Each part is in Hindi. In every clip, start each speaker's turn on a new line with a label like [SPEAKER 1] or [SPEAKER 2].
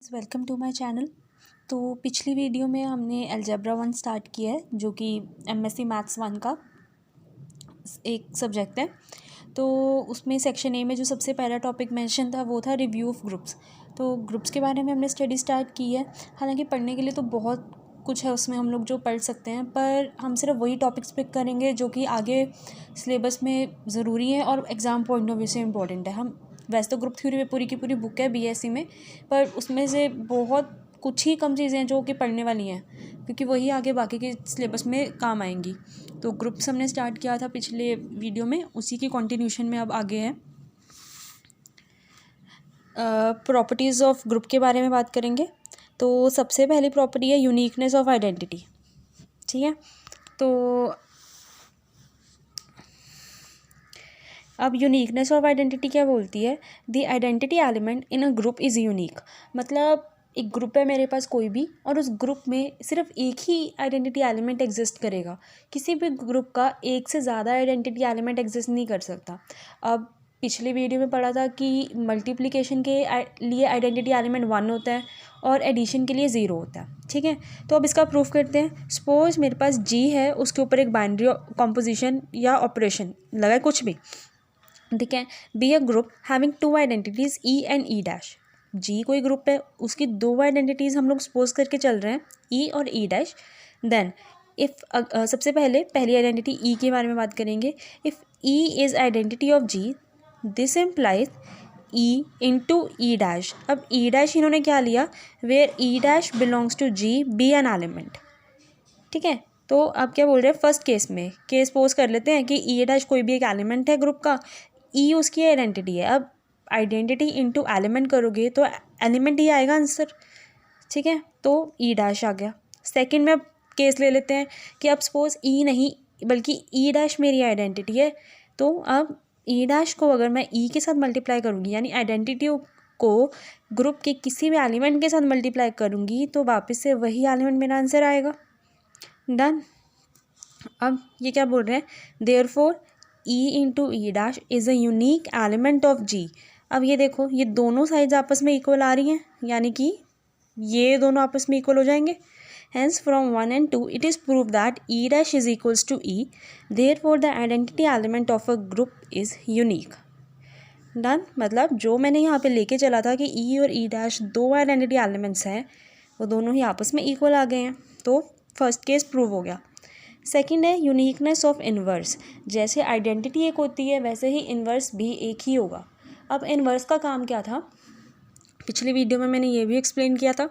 [SPEAKER 1] Guys, welcome to my channel. तो पिछली वीडियो में हमने अलजेब्रा 1 स्टार्ट किया है, जो कि एमएससी मैथ्स 1 का एक सब्जेक्ट है। तो उसमें सेक्शन ए में जो सबसे पहला टॉपिक मेंशन था वो था रिव्यू ऑफ ग्रुप्स। तो ग्रुप्स के बारे में हमने स्टडी स्टार्ट की है। हालांकि पढ़ने के लिए तो बहुत कुछ है उसमें, हम लोग जो पढ़ सकते हैं, पर हम सिर्फ वही टॉपिक्स पिक करेंगे जो कि आगे सिलेबस में ज़रूरी है और एग्ज़ाम पॉइंट ऑफ व्यू से इम्पोर्टेंट है। हम वैसे तो ग्रुप थ्योरी में पूरी की पूरी बुक है बीएससी में, पर उसमें से बहुत कुछ ही कम चीज़ें हैं जो कि पढ़ने वाली हैं, क्योंकि वही आगे बाकी के सिलेबस में काम आएंगी। तो ग्रुप्स हमने स्टार्ट किया था पिछले वीडियो में, उसी की कंटिन्यूशन में अब आगे है। प्रॉपर्टीज़ ऑफ ग्रुप के बारे में बात करेंगे। तो सबसे पहली प्रॉपर्टी है यूनिकनेस ऑफ आइडेंटिटी। ठीक है, तो अब यूनिकनेस ऑफ आइडेंटिटी क्या बोलती है? The identity element in a group is unique. मतलब एक ग्रुप है मेरे पास कोई भी, और उस ग्रुप में सिर्फ एक ही आइडेंटिटी एलिमेंट एग्जिस्ट करेगा। किसी भी ग्रुप का एक से ज़्यादा आइडेंटिटी एलिमेंट एग्जिस्ट नहीं कर सकता। अब पिछले वीडियो में पढ़ा था कि मल्टीप्लिकेशन के लिए आइडेंटिटी एलिमेंट 1 होता है और एडिशन के लिए 0 होता है। ठीक है, तो अब इसका प्रूफ करते हैं। सपोज मेरे पास जी है, उसके ऊपर एक बाइनरी कॉम्पोजिशन या ऑपरेशन लगा है, कुछ भी। ठीक है, be a group having 2 identities E and E dash. G कोई ग्रुप है, उसकी 2 आइडेंटिटीज़ हम लोग सपोज करके चल रहे हैं, ई और ई डैश। देन इफ़ सबसे पहले पहली आइडेंटिटी ई के बारे में बात करेंगे। If e is identity of G, this implies e into E dash. अब ई डैश इन्होंने क्या लिया? Where e dash belongs to G be an element. ठीक है, तो अब क्या बोल रहे हैं? फर्स्ट केस में केस पोज कर लेते हैं कि ई डैश कोई भी एक एलिमेंट है ग्रुप का, ई उसकी आइडेंटिटी है। अब आइडेंटिटी इनटू एलिमेंट करोगे तो एलिमेंट ही आएगा आंसर। ठीक है, तो ई डैश आ गया। सेकंड में अब केस ले लेते हैं कि अब सपोज ई नहीं बल्कि ई डैश मेरी आइडेंटिटी है। तो अब ई डैश को अगर मैं ई के साथ मल्टीप्लाई करूँगी, यानी आइडेंटिटी को ग्रुप के किसी भी एलिमेंट के साथ मल्टीप्लाई करूँगी, तो वापस से वही एलिमेंट मेरा आंसर आएगा। डन। अब ये क्या बोल रहे हैं? Therefore E into E dash is a unique element of G. अब ये देखो, ये दोनों साइड्स आपस में इक्वल आ रही हैं, यानी कि ये दोनों आपस में इक्वल हो जाएंगे। Hence from 1 and 2 it is prove that e dash is equals to e, therefore the identity element of a group is unique. Done. मतलब जो मैंने यहाँ पे लेके चला था कि ई और ई डैश 2 आइडेंटिटी एलिमेंट्स हैं, वो दोनों ही आपस में इक्वल आ गए हैं। तो फर्स्ट केस प्रूव हो गया। सेकंड है यूनिकनेस ऑफ इन्वर्स। जैसे आइडेंटिटी एक होती है, वैसे ही इन्वर्स भी एक ही होगा। अब इन्वर्स का काम क्या था? पिछली वीडियो में मैंने ये भी एक्सप्लेन किया था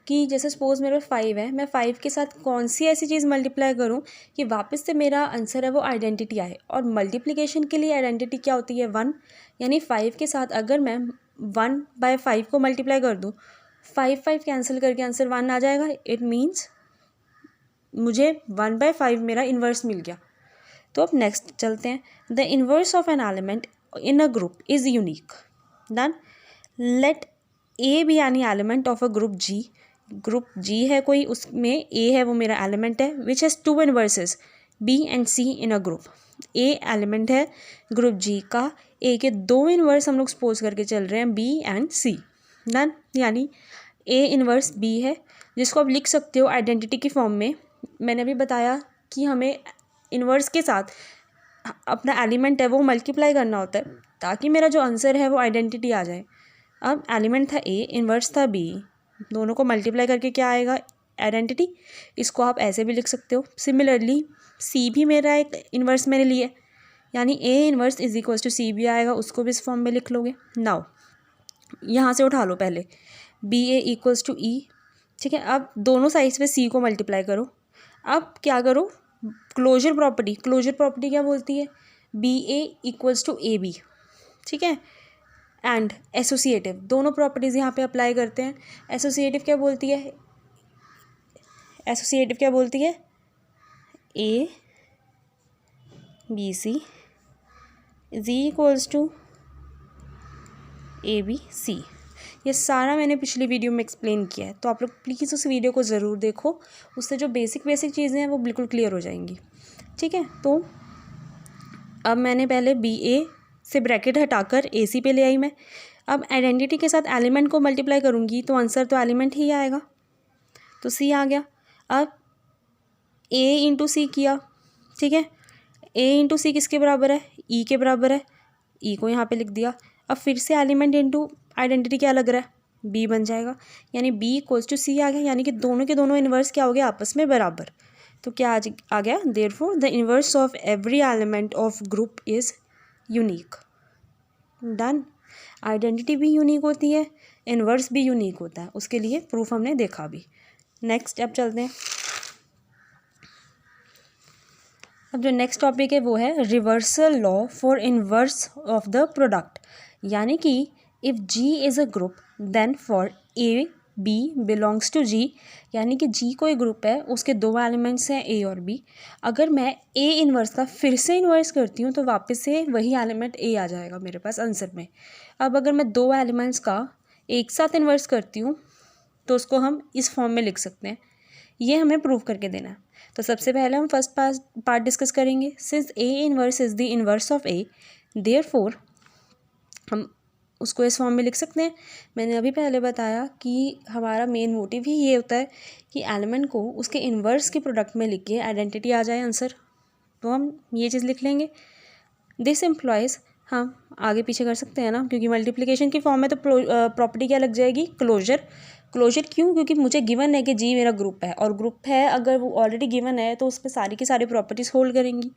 [SPEAKER 1] कि जैसे सपोज मेरे 5 है, मैं 5 के साथ कौन सी ऐसी चीज़ मल्टीप्लाई करूं कि वापस से मेरा आंसर है वो आइडेंटिटी आए। और मल्टीप्लिकेशन के लिए आइडेंटिटी क्या होती है? 1। यानी 5 के साथ अगर मैं 1/5 को मल्टीप्लाई कर दूँ, 5 कैंसिल करके आंसर 1 आ जाएगा। इट मीन्स मुझे 1/5 मेरा इन्वर्स मिल गया। तो अब नेक्स्ट चलते हैं। The inverse of an element in a group is unique. Done. Let A B यानी element of a group G. Group G है कोई, उसमें ए है वो मेरा एलिमेंट है, which has 2 inverses B and C in a group. A element है ग्रुप जी का, ए के 2 इन्वर्स हम लोग सपोज करके चल रहे हैं, बी एंड सी। डन। यानी ए इन्वर्स बी है, जिसको आप लिख सकते हो आइडेंटिटी की फॉर्म में। मैंने अभी बताया कि हमें इन्वर्स के साथ अपना एलिमेंट है वो मल्टीप्लाई करना होता है, ताकि मेरा जो आंसर है वो आइडेंटिटी आ जाए। अब एलिमेंट था ए, इन्वर्स था बी, दोनों को मल्टीप्लाई करके क्या आएगा? आइडेंटिटी। इसको आप ऐसे भी लिख सकते हो। सिमिलरली सी भी मेरा एक इन्वर्स मैंने लिए, यानी ए इन्वर्स इज इक्वल्स टू सी भी आएगा, उसको भी इस फॉर्म में लिख लोगे। नाउ यहाँ से उठा लो पहले, बी ए इक्वल्स टू ई। ठीक है, अब दोनों साइड्स पे सी को मल्टीप्लाई करो। अब क्या करो? Closure property. क्लोजर प्रॉपर्टी क्या बोलती है? B a equals to a b. ठीक है, एंड एसोसिएटिव, दोनों प्रॉपर्टीज़ यहाँ पे अप्लाई करते हैं। एसोसिएटिव क्या बोलती है? एसोसिएटिव क्या बोलती है? A b c is equals to a b c. ये सारा मैंने पिछली वीडियो में एक्सप्लेन किया है, तो आप लोग प्लीज़ उस वीडियो को ज़रूर देखो, उससे जो बेसिक चीज़ें हैं वो बिल्कुल क्लियर हो जाएंगी। ठीक है, तो अब मैंने पहले बी ए से ब्रैकेट हटाकर ए सी पे ले आई मैं। अब आइडेंटिटी के साथ एलिमेंट को मल्टीप्लाई करूँगी तो आंसर तो एलिमेंट ही आएगा, तो सी आ गया। अब ए इंटू सी किया, ठीक है, ए इंटू सी किसके बराबर है, ई के बराबर है, ई को यहाँ पे लिख दिया। अब फिर से एलिमेंट इंटू आइडेंटिटी क्या लग रहा है, बी बन जाएगा, यानी बी इक्वल्स टू सी आ गया, यानी कि दोनों के दोनों इन्वर्स क्या हो गया, आपस में बराबर। तो क्या आ गया, therefore the inverse of every element of group is unique. Done. Identity भी यूनिक होती है, इन्वर्स भी यूनिक होता है, उसके लिए प्रूफ हमने देखा भी। नेक्स्ट अब चलते हैं। अब जो नेक्स्ट टॉपिक है वो है reversal law for inverse of the product, यानी कि if G is a group then for A B belongs to G, यानी कि जी कोई ग्रुप है, उसके दो एलिमेंट्स हैं ए और बी। अगर मैं ए इन्वर्स का फिर से इन्वर्स करती हूँ तो वापस से वही एलिमेंट ए आ जाएगा मेरे पास आंसर में। अब अगर मैं दो एलिमेंट्स का एक साथ इन्वर्स करती हूँ तो उसको हम इस फॉर्म में लिख सकते हैं, ये हमें प्रूव करके देना है। तो सबसे पहले हम फर्स्ट पार्ट डिस्कस करेंगे। Since A inverse is the inverse of A, therefore हम उसको इस फॉर्म में लिख सकते हैं। मैंने अभी पहले बताया कि हमारा मेन मोटिव ही ये होता है कि एलिमेंट को उसके इन्वर्स के प्रोडक्ट में लिख के आइडेंटिटी आ जाए आंसर, तो हम ये चीज़ लिख लेंगे। दिस एम्प्लॉयज़, हम आगे पीछे कर सकते हैं ना, क्योंकि मल्टीप्लिकेशन की फॉर्म में तो प्रॉपर्टी क्या लग जाएगी, क्लोजर। क्लोजर क्यों, क्योंकि मुझे गिवन है कि जी मेरा ग्रुप है, और ग्रुप है अगर वो ऑलरेडी गिवन है तो उस पर सारी की सारी प्रॉपर्टीज़ होल्ड करेंगी,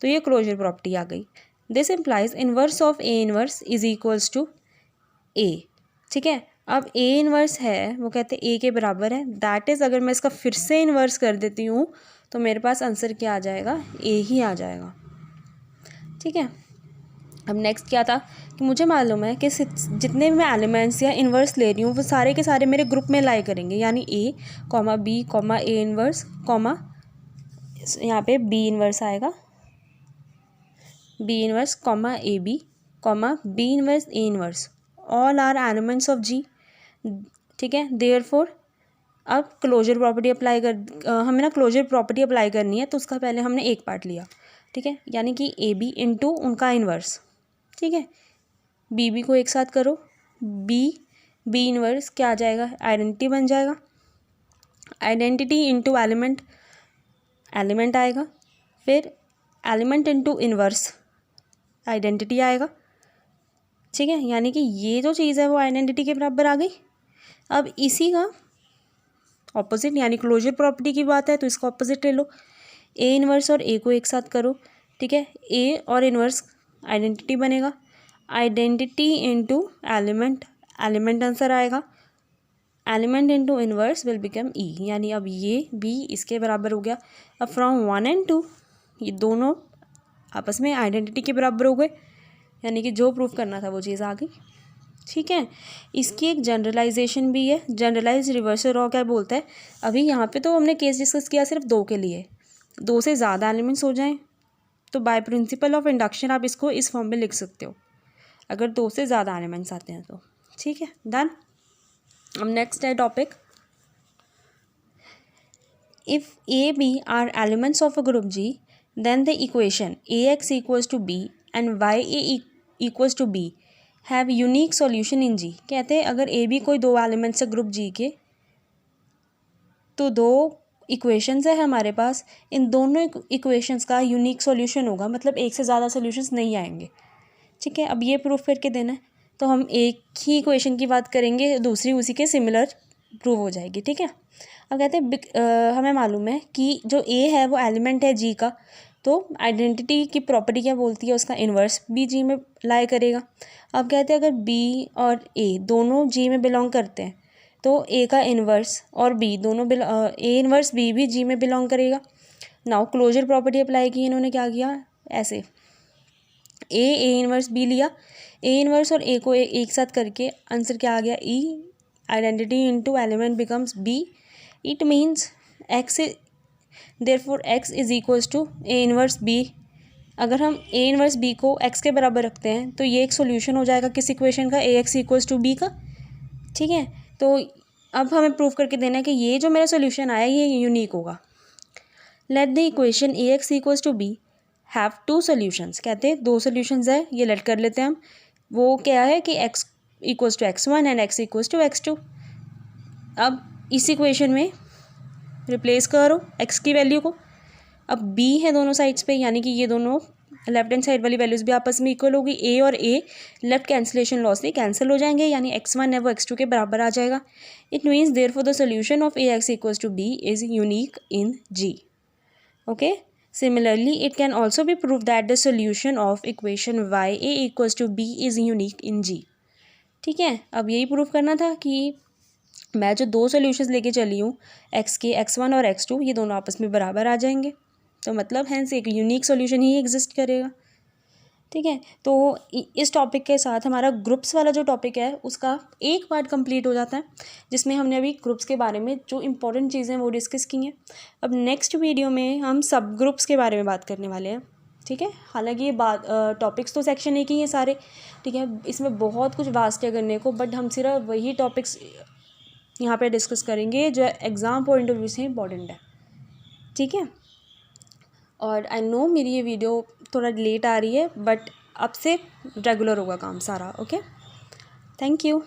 [SPEAKER 1] तो ये क्लोजर प्रॉपर्टी आ गई। This implies inverse of A inverse is equals to A, ठीक है। अब ए इन्वर्स है वो कहते हैं ए के बराबर है, दैट इज़ अगर मैं इसका फिर से इन्वर्स कर देती हूँ तो मेरे पास आंसर क्या आ जाएगा, ए ही आ जाएगा, ठीक है। अब नेक्स्ट क्या था कि मुझे मालूम है कि जितने भी मैं एलिमेंट्स या इन्वर्स ले रही हूँ वो सारे के सारे मेरे ग्रुप में लाई करेंगे, यानी A comma B comma A inverse comma यहाँ पे बी इन्वर्स आएगा, B inverse comma A B comma B inverse A inverse, all are elements of G, ठीक है। देयरफॉर अब क्लोजर प्रॉपर्टी अप्लाई हमें ना क्लोजर प्रॉपर्टी अप्लाई करनी है, तो उसका पहले हमने एक पार्ट लिया, ठीक है, यानी कि ए बी इंटू उनका इन्वर्स, ठीक है। बी को एक साथ करो, बी इन्वर्स क्या आ जाएगा, आइडेंटिटी बन जाएगा, आइडेंटिटी इंटू एलिमेंट, एलिमेंट आएगा, फिर एलिमेंट इंटू इन्वर्स, आइडेंटिटी आएगा, ठीक है। यानी कि ये जो चीज़ है वो आइडेंटिटी के बराबर आ गई। अब इसी का ऑपोजिट यानी क्लोजर प्रॉपर्टी की बात है तो इसका ऑपोजिट ले लो, ए इन्वर्स और ए को एक साथ करो, ठीक है, ए और इन्वर्स आइडेंटिटी बनेगा, identity into element, element answer आएगा, element into inverse will become E, यानी अब ये भी इसके बराबर हो गया। अब फ्रॉम 1 and 2 ये दोनों आपस में आइडेंटिटी के बराबर हो गए, यानी कि जो प्रूफ करना था वो चीज़ आ गई, ठीक है। इसकी एक जनरलाइजेशन भी है, जनरलाइज रिवर्सल लॉ क्या बोलता है। अभी यहाँ पे तो हमने केस डिस्कस किया सिर्फ दो के लिए, दो से ज़्यादा एलिमेंट्स हो जाएं तो बाय प्रिंसिपल ऑफ इंडक्शन आप इसको इस फॉर्म में लिख सकते हो, अगर दो से ज़्यादा एलिमेंट्स आते हैं तो, ठीक है, डन। अब नेक्स्ट है topic, if A B are elements of a group G then the equation A x equals to B and Y A equals to B have unique solution in G. कहते हैं अगर ए बी कोई दो एलिमेंट्स है ग्रुप जी के, तो दो इक्वेशंस है हमारे पास, इन दोनों इक्वेशंस का यूनिक सॉल्यूशन होगा, मतलब एक से ज़्यादा सॉल्यूशंस नहीं आएंगे, ठीक है। अब ये प्रूफ करके देना है, तो हम एक ही इक्वेशन की बात करेंगे, दूसरी उसी के सिमिलर प्रूव हो जाएगी, ठीक है। अब कहते हैं हमें मालूम है कि जो ए है वो एलिमेंट है जी का, तो आइडेंटिटी की प्रॉपर्टी क्या बोलती है, उसका इन्वर्स भी जी में लाई करेगा। अब कहते हैं अगर बी और ए दोनों जी में बिलोंग करते हैं तो ए का इन्वर्स और बी दोनों ए इन्वर्स बी भी जी में बिलोंग करेगा। नाउ क्लोजर प्रॉपर्टी अप्लाई की इन्होंने, क्या किया ऐसे, ए इन्वर्स बी लिया, ए इन्वर्स और ए को एक साथ करके आंसर क्या आ गया, E, identity into element becomes B, it means X, therefore X is equals to A inverse B. अगर हम ए इन्वर्स बी को एक्स के बराबर रखते हैं तो ये एक सोल्यूशन हो जाएगा किस इक्वेशन का, ए एक्स इक्वल्स टू बी का, ठीक है। तो अब हमें प्रूव करके देना है कि ये जो मेरा सोल्यूशन आया ये यूनिक होगा। Let the equation A x equals to B have two solutions, कहते हैं दो सोल्यूशंस है, ये लेट कर लेते हैं हम। वो क्या है कि x equals to x1 and x equals to x2। अब इस इक्वेशन में रिप्लेस करो x की वैल्यू को। अब b है दोनों साइड्स पे, यानी कि ये दोनों लेफ्ट हैंड साइड वाली वैल्यूज़ भी आपस में इक्वल होगी। a और a लेफ्ट कैंसिलेशन लॉ से कैंसिल हो जाएंगे, यानी x1 है वो x2 के बराबर आ जाएगा। It means therefore the solution of ax equals to b is unique in g। Okay, similarly it can also be prove that the solution of equation y a equals to b is unique in g। ठीक है, अब यही प्रूव करना था कि मैं जो दो सोल्यूशंस लेके चली हूँ x के x1 और x2, ये दोनों आपस में बराबर आ जाएंगे, तो मतलब हैंस एक यूनिक सॉल्यूशन ही एग्जिस्ट करेगा। ठीक है, तो इस टॉपिक के साथ हमारा ग्रुप्स वाला जो टॉपिक है उसका एक पार्ट कंप्लीट हो जाता है, जिसमें हमने अभी ग्रुप्स के बारे में जो इंपॉर्टेंट चीज़ें हैं वो डिस्कस की हैं। अब नेक्स्ट वीडियो में हम सब ग्रुप्स के बारे में बात करने वाले हैं। ठीक है, हालांकि ये बात टॉपिक्स तो सेक्शन एक ही हैं सारे। ठीक है, इसमें बहुत कुछ वास्ट है करने को, बट हम सिर्फ वही टॉपिक्स यहाँ पे डिस्कस करेंगे जो एग्ज़ाम पॉइंट ऑफ व्यू से इम्पॉर्टेंट है। ठीक है, और आई नो मेरी ये वीडियो थोड़ा लेट आ रही है, बट अब से रेगुलर होगा काम सारा। Okay, thank you.